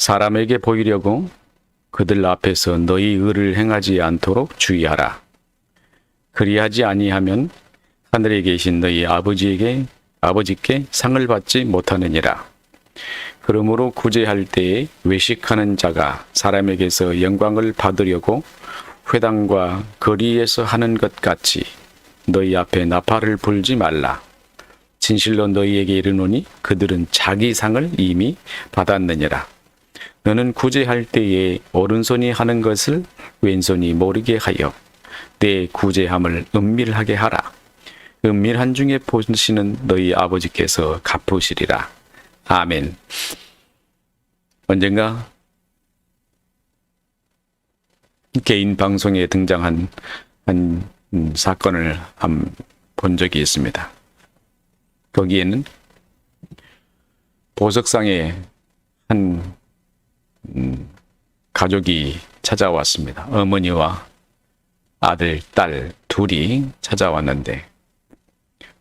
사람에게 보이려고 그들 앞에서 너희 의를 행하지 않도록 주의하라. 그리하지 아니하면 하늘에 계신 너희 아버지께 상을 받지 못하느니라. 그러므로 구제할 때에 외식하는 자가 사람에게서 영광을 받으려고 회당과 거리에서 하는 것 같이 너희 앞에 나팔을 불지 말라. 진실로 너희에게 이르노니 그들은 자기 상을 이미 받았느니라. 너는 구제할 때에 오른손이 하는 것을 왼손이 모르게 하여 내 구제함을 은밀하게 하라. 은밀한 중에 보시는 너희 아버지께서 갚으시리라. 아멘. 언젠가 개인 방송에 등장한 한 사건을 본 적이 있습니다. 거기에는 보석상에 한 가족이 찾아왔습니다. 어머니와 아들, 딸 둘이 찾아왔는데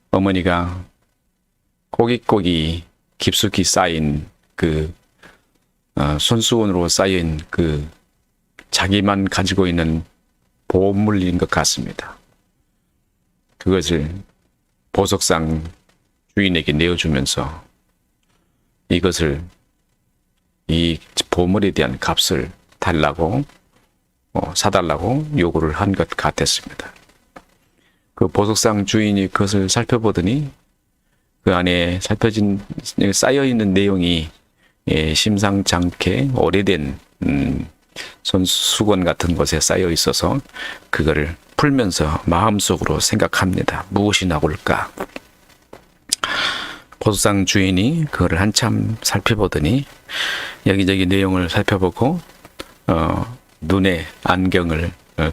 어머니가 꼬깃꼬깃 깊숙이 쌓인 손수건으로 쌓인 자기만 가지고 있는 보물인 것 같습니다. 그것을 보석상 주인에게 내어주면서 이것을 이 보물에 대한 값을 달라고 사달라고 요구를 한 것 같았습니다. 그 보석상 주인이 그것을 살펴보더니 그 안에 쌓여있는 내용이 심상치 않게 오래된 손수건 같은 곳에 쌓여 있어서 그거를 풀면서 마음속으로 생각합니다. 무엇이 나올까? 보석상 주인이 그거를 한참 살펴보더니 여기저기 내용을 살펴보고 눈에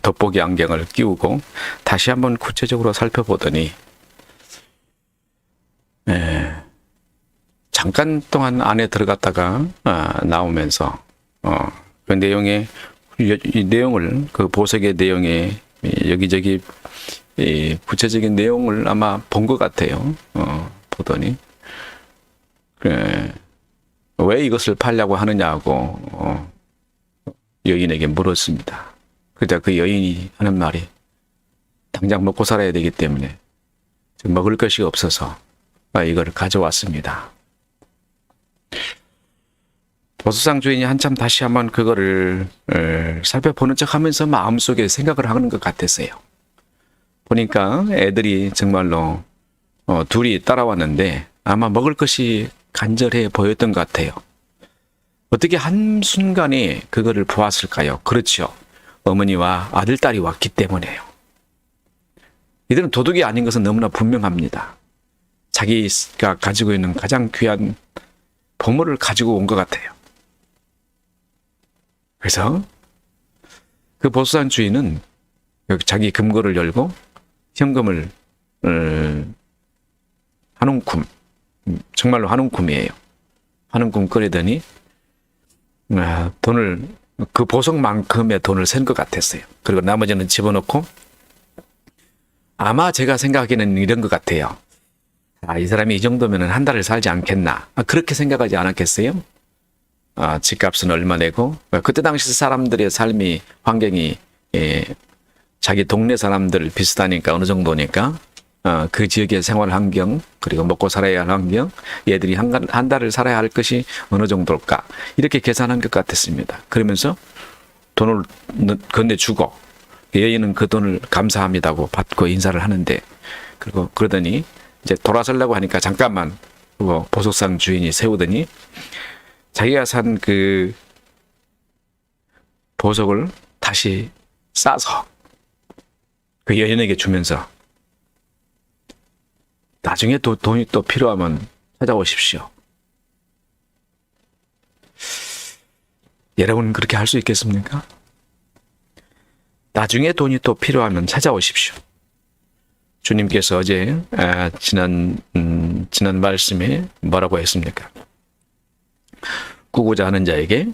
돋보기 안경을 끼우고 다시 한번 구체적으로 살펴보더니 잠깐 동안 안에 들어갔다가 나오면서 그 내용의 이 내용을 그 보석의 내용에 여기저기 구체적인 내용을 아마 본 것 같아요. 보더니 왜 이것을 팔려고 하느냐고 여인에게 물었습니다. 그러자 그 여인이 하는 말이 당장 먹고 살아야 되기 때문에 먹을 것이 없어서 이걸 가져왔습니다. 보석상 주인이 한참 다시 한번 그거를 살펴보는 척 하면서 마음속에 생각을 하는 것 같았어요. 보니까 애들이 정말로 둘이 따라왔는데 아마 먹을 것이 간절해 보였던 것 같아요. 어떻게 한순간에 그거를 보았을까요? 그렇죠. 어머니와 아들, 딸이 왔기 때문에요. 이들은 도둑이 아닌 것은 너무나 분명합니다. 자기가 가지고 있는 가장 귀한 보물을 가지고 온 것 같아요. 그래서 그 보석상 주인은 자기 금고를 열고 현금을 한 움큼, 정말로 한 움큼이에요. 한 움큼 꺼내더니 그 보석만큼의 돈을 센 것 같았어요. 그리고 나머지는 집어넣고 아마 제가 생각하기에는 이런 것 같아요. 이 사람이 이 정도면 한 달을 살지 않겠나. 그렇게 생각하지 않았겠어요? 집값은 얼마 내고 그때 당시 사람들의 삶이 환경이 자기 동네 사람들 비슷하니까 어느 정도니까 그 지역의 생활 환경 그리고 먹고 살아야 할 환경 얘들이 한 달을 살아야 할 것이 어느 정도일까 이렇게 계산한 것 같았습니다. 그러면서 돈을 건네주고 여인은 그 돈을 감사합니다고 받고 인사를 하는데 그리고 그러더니 이제 돌아서려고 하니까 잠깐만 보석상 주인이 세우더니 자기가 산 그 보석을 다시 싸서 그 여인에게 주면서 나중에 돈이 또 필요하면 찾아오십시오. 여러분 그렇게 할 수 있겠습니까? 나중에 돈이 또 필요하면 찾아오십시오. 주님께서 어제 지난 말씀에 뭐라고 했습니까? 꾸고자 하는 자에게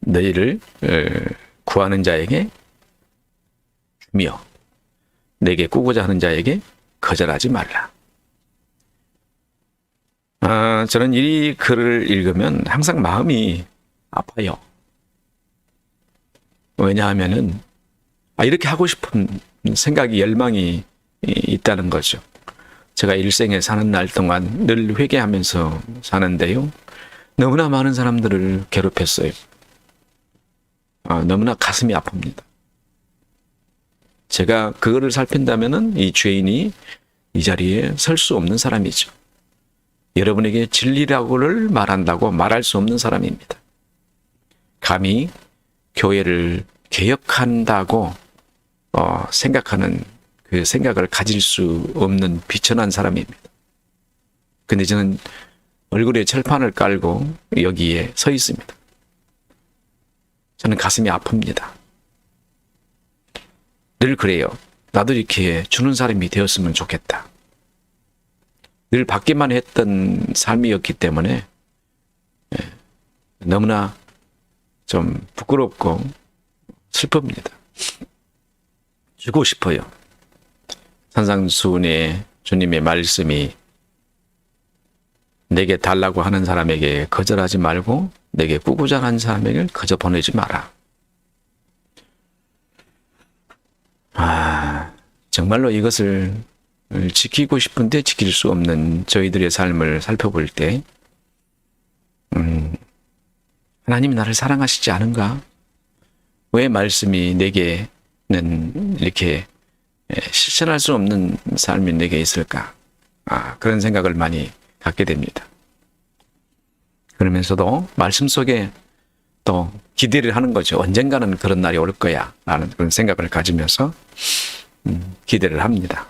너희를 구하는 자에게 주며 내게 꾸고자 하는 자에게 거절하지 말라. 저는 이 글을 읽으면 항상 마음이 아파요. 왜냐하면은 이렇게 하고 싶은 생각이 열망이 있다는 거죠. 제가 일생에 사는 날 동안 늘 회개하면서 사는데요. 너무나 많은 사람들을 괴롭혔어요. 너무나 가슴이 아픕니다. 제가 그거를 살핀다면은 이 죄인이 이 자리에 설 수 없는 사람이죠. 여러분에게 진리라고를 말한다고 말할 수 없는 사람입니다. 감히 교회를 개혁한다고 생각하는 그 생각을 가질 수 없는 비천한 사람입니다. 근데 저는 얼굴에 철판을 깔고 여기에 서 있습니다. 저는 가슴이 아픕니다. 늘 그래요. 나도 이렇게 주는 사람이 되었으면 좋겠다. 늘 받기만 했던 삶이었기 때문에 너무나 좀 부끄럽고 슬픕니다. 주고 싶어요. 산상수훈의 주님의 말씀이 내게 달라고 하는 사람에게 거절하지 말고 내게 꾸고자 하는 사람에게 거저 보내지 마라. 정말로 이것을 지키고 싶은데 지킬 수 없는 저희들의 삶을 살펴볼 때 하나님이 나를 사랑하시지 않은가? 왜 말씀이 내게는 이렇게 실천할 수 없는 삶이 내게 있을까? 그런 생각을 많이 갖게 됩니다. 그러면서도 말씀 속에 또 기대를 하는 거죠. 언젠가는 그런 날이 올 거야 라는 그런 생각을 가지면서 기대를 합니다.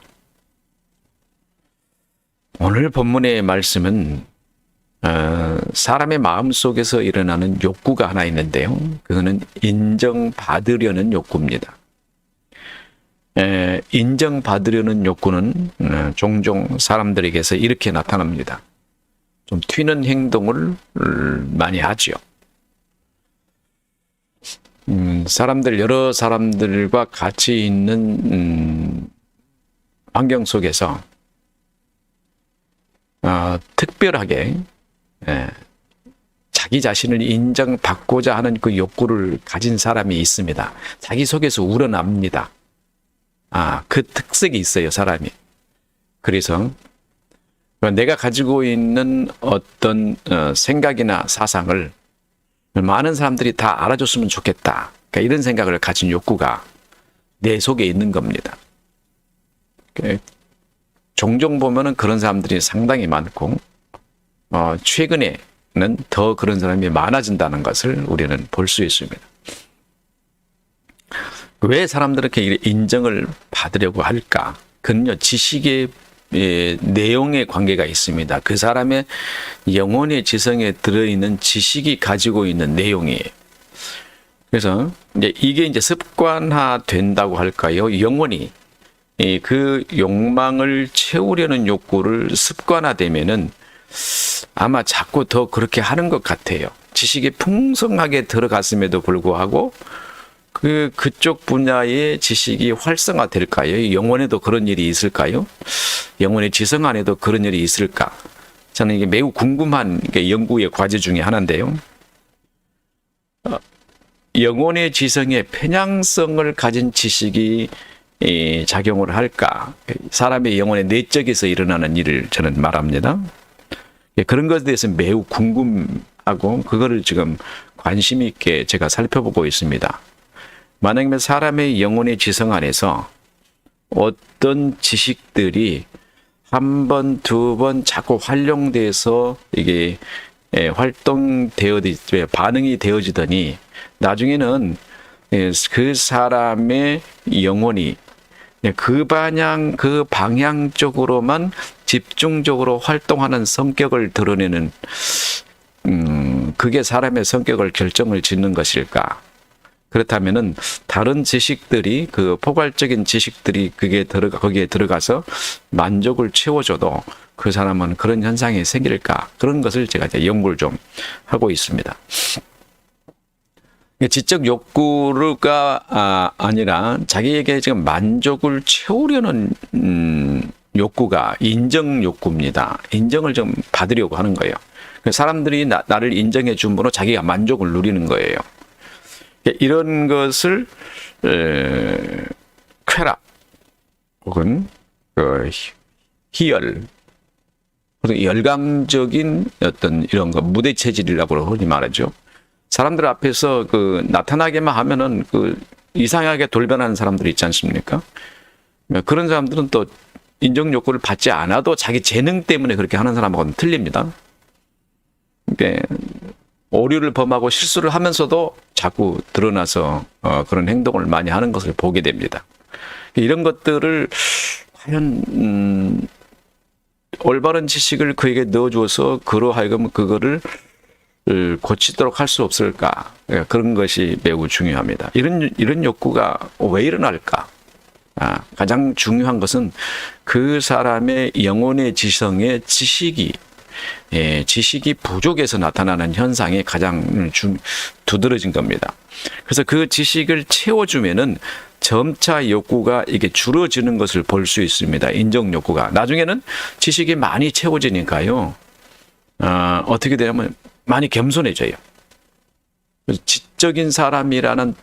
오늘 본문의 말씀은 사람의 마음 속에서 일어나는 욕구가 하나 있는데요. 그거는 인정받으려는 욕구입니다. 인정받으려는 욕구는 종종 사람들에게서 이렇게 나타납니다. 좀 튀는 행동을 많이 하죠. 여러 사람들과 같이 있는 환경 속에서 특별하게 자기 자신을 인정받고자 하는 그 욕구를 가진 사람이 있습니다. 자기 속에서 우러납니다. 그 특색이 있어요, 사람이. 그래서 내가 가지고 있는 어떤 생각이나 사상을 많은 사람들이 다 알아줬으면 좋겠다. 그러니까 이런 생각을 가진 욕구가 내 속에 있는 겁니다. 종종 보면은 그런 사람들이 상당히 많고, 최근에는 더 그런 사람이 많아진다는 것을 우리는 볼 수 있습니다. 왜 사람들은 이렇게 인정을 받으려고 할까? 그는요, 지식의 내용의 관계가 있습니다. 그 사람의 영혼의 지성에 들어있는 지식이 가지고 있는 내용이에요. 그래서 이게 이제 습관화 된다고 할까요? 영혼이 그 욕망을 채우려는 욕구를 습관화되면은 아마 자꾸 더 그렇게 하는 것 같아요. 지식이 풍성하게 들어갔음에도 불구하고 그쪽 분야의 지식이 활성화될까요? 영혼에도 그런 일이 있을까요? 영혼의 지성 안에도 그런 일이 있을까? 저는 이게 매우 궁금한 연구의 과제 중에 하나인데요. 영혼의 지성에 편향성을 가진 지식이 작용을 할까? 사람의 영혼의 내적에서 일어나는 일을 저는 말합니다. 그런 것에 대해서 매우 궁금하고 그거를 지금 관심 있게 제가 살펴보고 있습니다. 만약에 사람의 영혼의 지성 안에서 어떤 지식들이 한 번, 두 번 자꾸 활용돼서 이게 반응이 되어지더니 나중에는 그 사람의 영혼이 그 방향 쪽으로만 집중적으로 활동하는 성격을 드러내는 그게 사람의 성격을 결정을 짓는 것일까? 그렇다면은 다른 지식들이 그 포괄적인 지식들이 거기에 들어가서 만족을 채워줘도 그 사람은 그런 현상이 생길까? 그런 것을 제가 이제 연구를 좀 하고 있습니다. 지적 욕구가 아니라 자기에게 지금 만족을 채우려는 욕구가 인정 욕구입니다. 인정을 좀 받으려고 하는 거예요. 사람들이 나를 인정해 줌으로 자기가 만족을 누리는 거예요. 이런 것을 쾌락 혹은 희열, 열광적인 어떤 이런 거 무대 체질이라고 흔히 말하죠. 사람들 앞에서 나타나게만 하면은 이상하게 돌변하는 사람들이 있지 않습니까? 그런 사람들은 또 인정 욕구를 받지 않아도 자기 재능 때문에 그렇게 하는 사람하고는 틀립니다. 그러니까 오류를 범하고 실수를 하면서도 자꾸 드러나서 그런 행동을 많이 하는 것을 보게 됩니다. 이런 것들을 과연 올바른 지식을 그에게 넣어주어서 그로 하여금 그거를 고치도록 할 수 없을까? 그런 것이 매우 중요합니다. 이런 욕구가 왜 일어날까? 가장 중요한 것은 그 사람의 영혼의 지성의 지식이 부족해서 나타나는 현상이 가장 두드러진 겁니다. 그래서 그 지식을 채워주면은 점차 욕구가 이게 줄어지는 것을 볼 수 있습니다. 인정 욕구가. 나중에는 지식이 많이 채워지니까요. 어떻게 되냐면 많이 겸손해져요. 지적인 사람이라는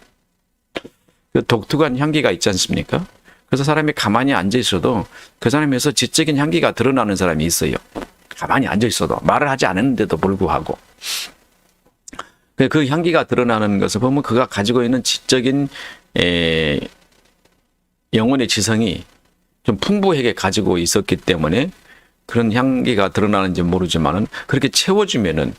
그 독특한 향기가 있지 않습니까? 그래서 사람이 가만히 앉아 있어도 그 사람에서 지적인 향기가 드러나는 사람이 있어요. 가만히 앉아 있어도 말을 하지 않았는데도 불구하고 그 향기가 드러나는 것을 보면 그가 가지고 있는 지적인 영혼의 지성이 좀 풍부하게 가지고 있었기 때문에 그런 향기가 드러나는지 모르지만은 그렇게 채워주면은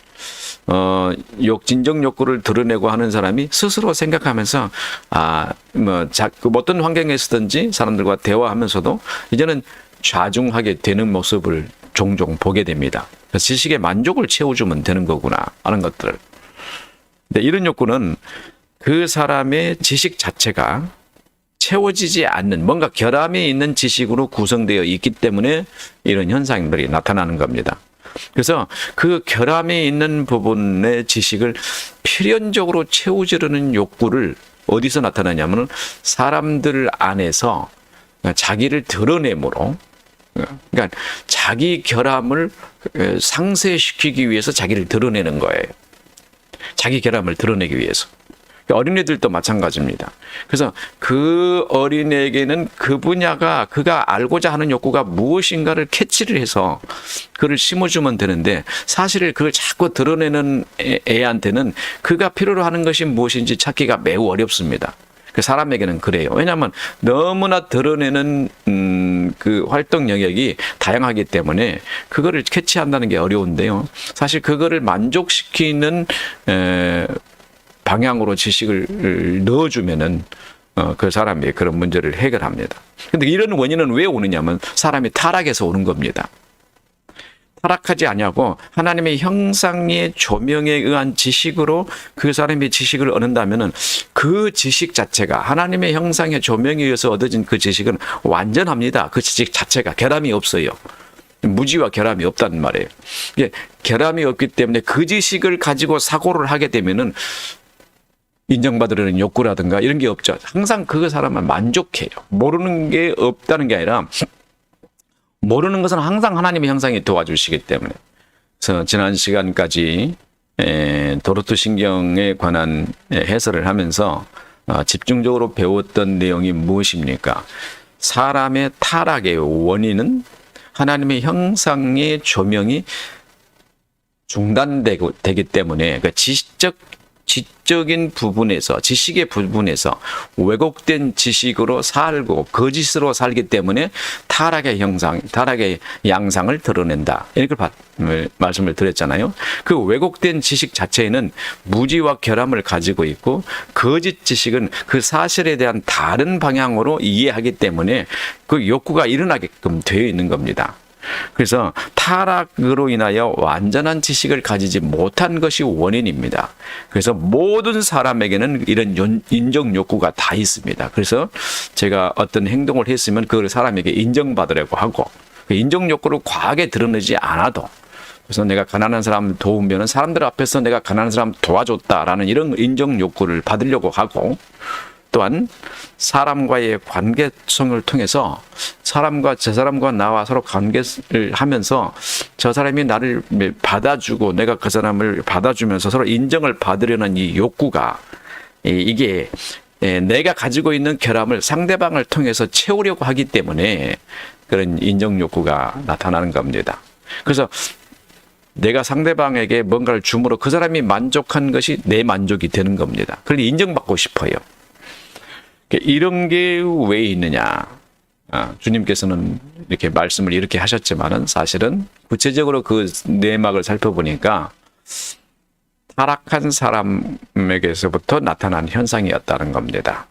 진정 욕구를 드러내고 하는 사람이 스스로 생각하면서 어떤 환경에 있었든지 사람들과 대화하면서도 이제는 좌중하게 되는 모습을 종종 보게 됩니다. 그래서 지식의 만족을 채워주면 되는 거구나 하는 것들을. 근데 이런 욕구는 그 사람의 지식 자체가 채워지지 않는 뭔가 결함이 있는 지식으로 구성되어 있기 때문에 이런 현상들이 나타나는 겁니다. 그래서 그 결함이 있는 부분의 지식을 필연적으로 채워주려는 욕구를 어디서 나타나냐면 사람들 안에서 자기를 드러내므로, 그러니까 자기 결함을 상쇄시키기 위해서 자기를 드러내는 거예요. 자기 결함을 드러내기 위해서. 어린애들도 마찬가지입니다. 그래서 그 어린애에게는 그 분야가 그가 알고자 하는 욕구가 무엇인가를 캐치를 해서 그를 심어주면 되는데 사실 그걸 자꾸 드러내는 애한테는 그가 필요로 하는 것이 무엇인지 찾기가 매우 어렵습니다. 그 사람에게는 그래요. 왜냐하면 너무나 드러내는 그 활동 영역이 다양하기 때문에 그거를 캐치한다는 게 어려운데요. 사실 그거를 만족시키는 방향으로 지식을 넣어주면은 그 사람이 그런 문제를 해결합니다. 근데 이런 원인은 왜 오느냐면 사람이 타락해서 오는 겁니다. 타락하지 않냐고 하나님의 형상의 조명에 의한 지식으로 그 사람이 지식을 얻는다면은 그 지식 자체가 하나님의 형상의 조명에 의해서 얻어진 그 지식은 완전합니다. 그 지식 자체가 결함이 없어요. 무지와 결함이 없다는 말이에요. 결함이 없기 때문에 그 지식을 가지고 사고를 하게 되면은 인정받으려는 욕구라든가 이런 게 없죠. 항상 그 사람은 만족해요. 모르는 게 없다는 게 아니라 모르는 것은 항상 하나님의 형상이 도와주시기 때문에. 그래서 지난 시간까지 도르트 신경에 관한 해설을 하면서 집중적으로 배웠던 내용이 무엇입니까? 사람의 타락의 원인은 하나님의 형상의 조명이 중단되기 때문에 그 지적인 부분에서 지식의 부분에서 왜곡된 지식으로 살고 거짓으로 살기 때문에 타락의 양상을 드러낸다. 이렇게 말씀을 드렸잖아요. 그 왜곡된 지식 자체에는 무지와 결함을 가지고 있고 거짓 지식은 그 사실에 대한 다른 방향으로 이해하기 때문에 그 욕구가 일어나게끔 되어 있는 겁니다. 그래서 타락으로 인하여 완전한 지식을 가지지 못한 것이 원인입니다. 그래서 모든 사람에게는 이런 인정 욕구가 다 있습니다. 그래서 제가 어떤 행동을 했으면 그걸 사람에게 인정받으려고 하고 그 인정 욕구를 과하게 드러내지 않아도 그래서 내가 가난한 사람 도우면 사람들 앞에서 내가 가난한 사람 도와줬다라는 이런 인정 욕구를 받으려고 하고 또 또한 사람과의 관계성을 통해서 사람과 저 사람과 나와 서로 관계를 하면서 저 사람이 나를 받아주고 내가 그 사람을 받아주면서 서로 인정을 받으려는 이 욕구가 이게 내가 가지고 있는 결함을 상대방을 통해서 채우려고 하기 때문에 그런 인정 욕구가 나타나는 겁니다. 그래서 내가 상대방에게 뭔가를 줌으로 그 사람이 만족한 것이 내 만족이 되는 겁니다. 그런데 인정받고 싶어요. 이런 게 왜 있느냐? 주님께서는 이렇게 말씀을 이렇게 하셨지만은 사실은 구체적으로 그 내막을 살펴보니까 타락한 사람에게서부터 나타난 현상이었다는 겁니다.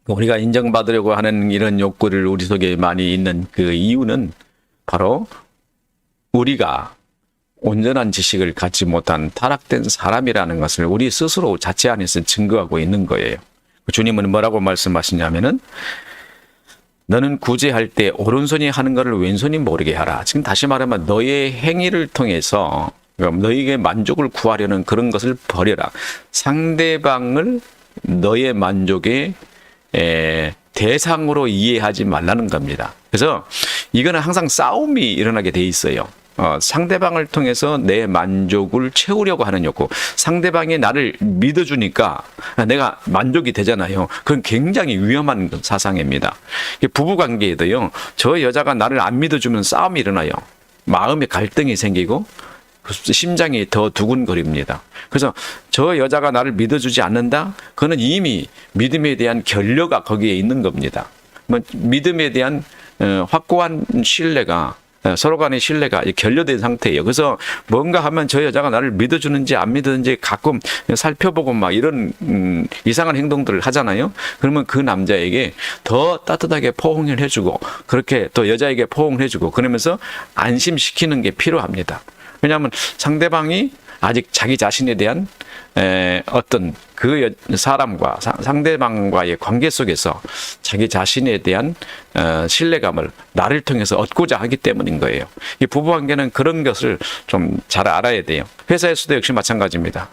우리가 인정받으려고 하는 이런 욕구를 우리 속에 많이 있는 그 이유는 바로 우리가 온전한 지식을 갖지 못한 타락된 사람이라는 것을 우리 스스로 자체 안에서 증거하고 있는 거예요. 주님은 뭐라고 말씀하시냐면은 너는 구제할 때 오른손이 하는 것을 왼손이 모르게 하라. 지금 다시 말하면 너의 행위를 통해서 너에게 만족을 구하려는 그런 것을 버려라. 상대방을 너의 만족의 대상으로 이해하지 말라는 겁니다. 그래서 이거는 항상 싸움이 일어나게 돼 있어요. 상대방을 통해서 내 만족을 채우려고 하는 욕구. 상대방이 나를 믿어주니까 내가 만족이 되잖아요. 그건 굉장히 위험한 사상입니다. 부부관계에도요. 저 여자가 나를 안 믿어주면 싸움이 일어나요. 마음에 갈등이 생기고 심장이 더 두근거립니다. 그래서 저 여자가 나를 믿어주지 않는다? 그거는 이미 믿음에 대한 결여가 거기에 있는 겁니다. 믿음에 대한 확고한 신뢰가 서로 간의 신뢰가 결여된 상태예요. 그래서 뭔가 하면 저 여자가 나를 믿어주는지 안 믿어주는지 가끔 살펴보고 막 이런 이상한 행동들을 하잖아요. 그러면 그 남자에게 더 따뜻하게 포옹을 해주고 그렇게 또 여자에게 포옹을 해주고 그러면서 안심시키는 게 필요합니다. 왜냐하면 상대방이 아직 자기 자신에 대한 어떤 그 사람과 상대방과의 관계 속에서 자기 자신에 대한 신뢰감을 나를 통해서 얻고자 하기 때문인 거예요. 이 부부관계는 그런 것을 좀 잘 알아야 돼요. 회사에서도 역시 마찬가지입니다.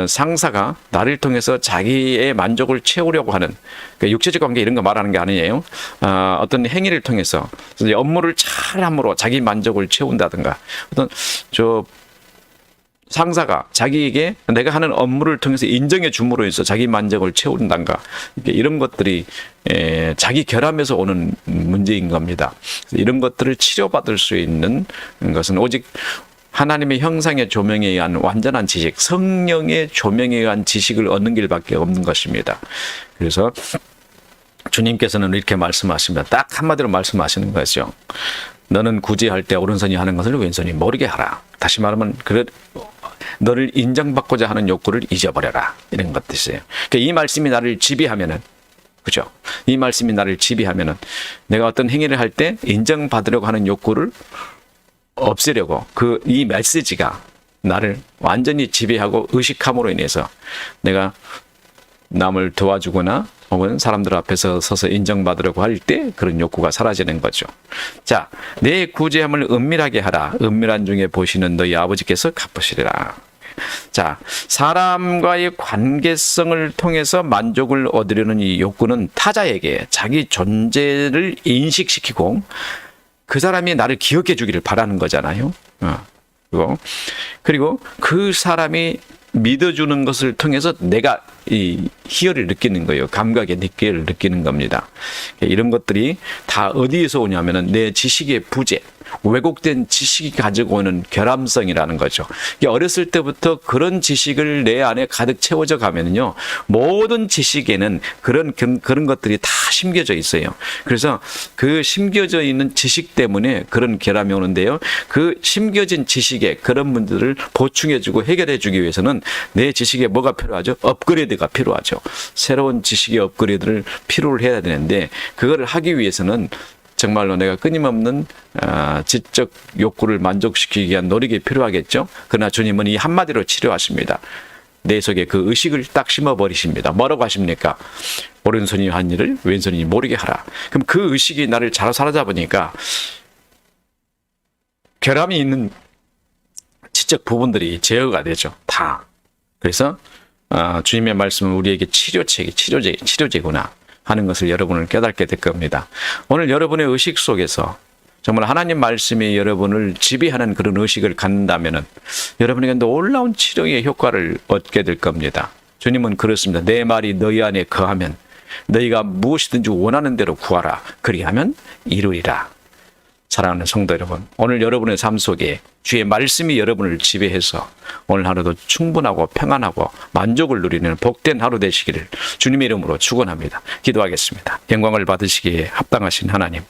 상사가 나를 통해서 자기의 만족을 채우려고 하는 육체적 관계 이런 거 말하는 게 아니에요. 어떤 행위를 통해서 업무를 잘함으로 자기 만족을 채운다든가 어떤 상사가 자기에게 내가 하는 업무를 통해서 인정해 줌으로 해서 자기 만족을 채운단가 이런 것들이 자기 결함에서 오는 문제인 겁니다. 이런 것들을 치료받을 수 있는 것은 오직 하나님의 형상의 조명에 의한 완전한 지식, 성령의 조명에 의한 지식을 얻는 길밖에 없는 것입니다. 그래서 주님께서는 이렇게 말씀하십니다. 딱 한마디로 말씀하시는 거죠. 너는 구제할 때 오른손이 하는 것을 왼손이 모르게 하라. 다시 말하면 너를 인정받고자 하는 욕구를 잊어버려라. 이런 것들이에요. 그러니까 이 말씀이 나를 지배하면은, 그죠? 이 말씀이 나를 지배하면은 내가 어떤 행위를 할 때 인정받으려고 하는 욕구를 없애려고 이 메시지가 나를 완전히 지배하고 의식함으로 인해서 내가 남을 도와주거나 혹은 사람들 앞에서 서서 인정받으려고 할 때 그런 욕구가 사라지는 거죠. 자, 내 구제함을 은밀하게 하라. 은밀한 중에 보시는 너희 아버지께서 갚으시리라. 자, 사람과의 관계성을 통해서 만족을 얻으려는 이 욕구는 타자에게 자기 존재를 인식시키고 그 사람이 나를 기억해 주기를 바라는 거잖아요. 그리고 그 사람이 믿어주는 것을 통해서 내가 이 희열을 느끼는 거예요. 감각의 느끼를 느끼는 겁니다. 이런 것들이 다 어디에서 오냐면은 내 지식의 부재, 왜곡된 지식이 가지고 오는 결함성이라는 거죠. 어렸을 때부터 그런 지식을 내 안에 가득 채워져 가면은요, 모든 지식에는 그런 것들이 다 심겨져 있어요. 그래서 그 심겨져 있는 지식 때문에 그런 결함이 오는데요. 그 심겨진 지식에 그런 문제를 보충해주고 해결해주기 위해서는 내 지식에 뭐가 필요하죠? 업그레이드가 필요하죠. 새로운 지식의 업그레이드를 필요를 해야 되는데 그거를 하기 위해서는 정말로 내가 끊임없는 지적 욕구를 만족시키기 위한 노력이 필요하겠죠. 그러나 주님은 이 한마디로 치료하십니다. 내 속에 그 의식을 딱 심어버리십니다. 뭐라고 하십니까? 오른손이 한 일을 왼손이 모르게 하라. 그럼 그 의식이 나를 잘 사로잡으니까 결함이 있는 지적 부분들이 제어가 되죠. 다. 그래서 주님의 말씀은 우리에게 치료제구나 하는 것을 여러분을 깨닫게 될 겁니다. 오늘 여러분의 의식 속에서 정말 하나님 말씀이 여러분을 지배하는 그런 의식을 갖는다면은 여러분에게 놀라운 치료의 효과를 얻게 될 겁니다. 주님은 그렇습니다. 내 말이 너희 안에 거하면 너희가 무엇이든지 원하는 대로 구하라. 그리하면 이루리라. 사랑하는 성도 여러분, 오늘 여러분의 삶 속에 주의 말씀이 여러분을 지배해서 오늘 하루도 충분하고 평안하고 만족을 누리는 복된 하루 되시기를 주님의 이름으로 축원합니다. 기도하겠습니다. 영광을 받으시기에 합당하신 하나님,